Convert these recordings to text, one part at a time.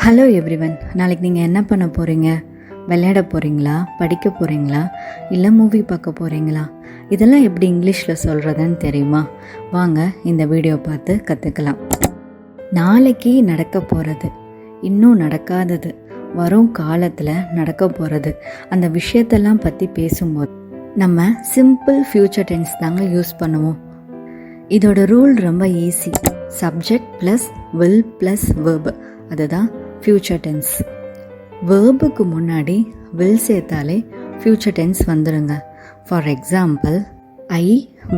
Hello everyone. நாளைக்கு நீங்கள் என்ன பண்ண போகிறீங்க? விளையாட போகிறீங்களா, படிக்க போகிறீங்களா, இல்லை மூவி பார்க்க போகிறீங்களா? இதெல்லாம் எப்படி இங்கிலீஷில் சொல்கிறதுன்னு தெரியுமா? வாங்க இந்த வீடியோ பார்த்து கற்றுக்கலாம். நாளைக்கு நடக்க போகிறது, இன்னும் நடக்காதது, வரும் காலத்தில் நடக்க போகிறது, அந்த விஷயத்தெல்லாம் பற்றி பேசும்போது நம்ம சிம்பிள் ஃப்யூச்சர் டென்ஸ் தாங்க யூஸ் பண்ணுவோம். இதோட ரூல் ரொம்ப easy. Subject plus will plus verb, அதுதான் ஃப்யூச்சர் டென்ஸ். வேர்புக்கு முன்னாடி வில் சேர்த்தாலே ஃப்யூச்சர் டென்ஸ் வந்துடுங்க. For example, I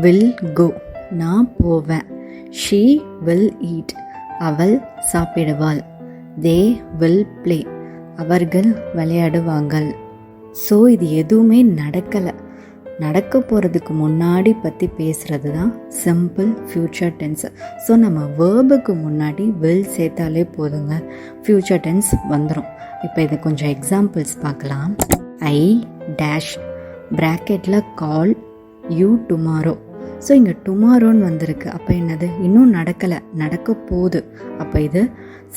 will go, நான் போவேன். ஷீ வில் ஈட், அவள் சாப்பிடுவாள். தே வில் ப்ளே, அவர்கள் விளையாடுவாங்கள். ஸோ இது எதுவுமே நடக்கலை, நடக்க போகிறதுக்கு முன்னாடி பற்றி பேசுகிறது தான் சிம்பிள் ஃப்யூச்சர் டென்ஸ். ஸோ நம்ம வேர்புக்கு முன்னாடி வில் சேர்த்தாலே போதுங்க, ஃப்யூச்சர் டென்ஸ் வந்துடும். இப்போ இது கொஞ்சம் எக்ஸாம்பிள்ஸ் பார்க்கலாம். ஐ டேஷ் ப்ராக்கெட்டில் கால் யூ டுமாரோ. ஸோ இங்கே டுமாரோன்னு வந்திருக்கு, அப்போ என்னது? இன்னும் நடக்கலை, நடக்க போகுது. அப்போ இது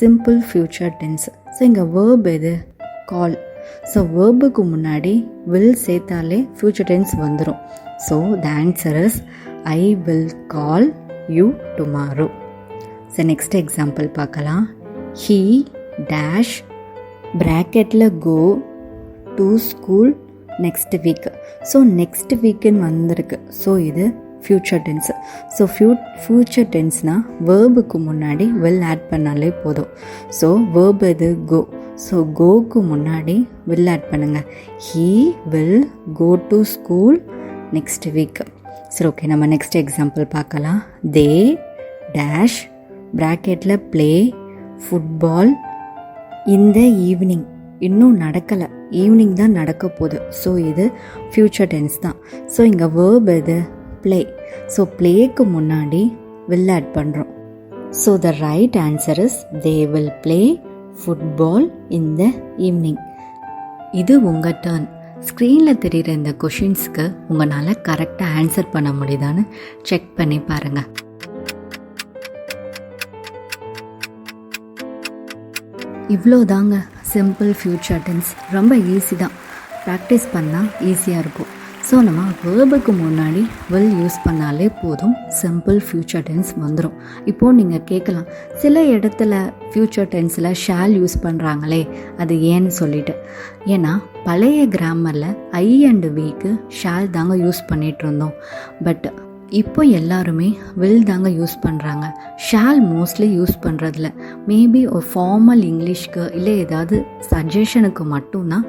சிம்பிள் ஃப்யூச்சர் டென்ஸ். ஸோ இங்கே வேர்ப் எது? கால். ஸோ வேர்புக்கு முன்னாடி வில் சேர்த்தாலே ஃப்யூச்சர் டென்ஸ் வந்துடும். So the answer is I will call you tomorrow. So next example பார்க்கலாம். ஹீ டேஷ் ப்ராக்கெட்டில் go to school next week. So next வீக்குன்னு வந்திருக்கு. ஸோ இது ஃப்யூச்சர் டென்ஸ். ஸோ ஃப்யூச்சர் டென்ஸ்னால் வேர்புக்கு முன்னாடி வில் ஆட் பண்ணாலே போதும். ஸோ வேர்ப் எது? கோ. ஸோ கோக்கு முன்னாடி வில் ஆட் பண்ணுங்கள். He will go to school next week. சரி, ஓகே, நம்ம நெக்ஸ்ட் எக்ஸாம்பிள் பார்க்கலாம். தே டேஷ் ப்ராக்கெட்டில் ப்ளே ஃபுட்பால் இந்த ஈவினிங். இன்னும் நடக்கலை, ஈவினிங் தான் நடக்க போகுது. ஸோ இது ஃப்யூச்சர் டென்ஸ் தான். ஸோ இங்கே வேர்ப் எது? ப்ளே. ஸோ ப்ளேக்கு முன்னாடி வில் ஆட் பண்ணுறோம். So the right answer is they will play football in the evening. இது உங்கள் டர்ன். ஸ்க்ரீனில் தெரிகிற இந்த கொஷின்ஸ்க்கு உங்களால் கரெக்டாக ஆன்சர் பண்ண முடியுதான்னு செக் பண்ணி பாருங்கள். இவ்வளோ தாங்க சிம்பிள் ஃப்யூச்சர் டென்ஸ். ரொம்ப ஈஸி தான், ப்ராக்டிஸ் பண்ணால் ஈஸியாக இருக்கும். ஸோ நம்ம வேர்புக்கு முன்னாடி வில் யூஸ் பண்ணாலே போதும், சிம்பிள் ஃப்யூச்சர் டென்ஸ் வந்துடும். இப்போது நீங்கள் கேட்கலாம், சில இடத்துல ஃப்யூச்சர் டென்ஸில் ஷால் யூஸ் பண்ணுறாங்களே, அது ஏன்னு சொல்லிட்டு. ஏன்னா பழைய கிராமரில் ஐ அண்டு விக்கு ஷால் தாங்க யூஸ் பண்ணிகிட்டு இருந்தோம். பட் இப்போ எல்லாருமே வில் தாங்க யூஸ் பண்ணுறாங்க, ஷால் மோஸ்ட்லி யூஸ் பண்ணுறதில்ல. மேபி ஒரு ஃபார்மல் இங்கிலீஷ்க்கு இல்லை ஏதாவது சஜஷனுக்கு மட்டும்தான்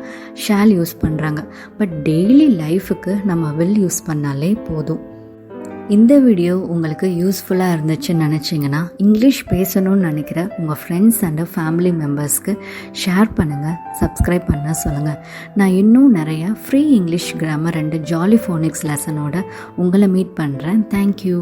ஷால் யூஸ் பண்ணுறாங்க. பட் டெய்லி லைஃபுக்கு நம்ம வில் யூஸ் பண்ணாலே போதும். இந்த வீடியோ உங்களுக்கு யூஸ்ஃபுல்லாக இருந்துச்சுன்னு நினச்சிங்கன்னா, இங்கிலீஷ் பேசணும்னு நினைக்கிற உங்கள் ஃப்ரெண்ட்ஸ் அண்ட் ஃபேமிலி மெம்பர்ஸ்க்கு ஷேர் பண்ணுங்கள், சப்ஸ்கிரைப் பண்ண சொல்லுங்கள். நான் இன்னும் நிறையா free English grammar and jolly phonics லெசனோட உங்களை மீட் பண்ணுறேன். தேங்க்யூ.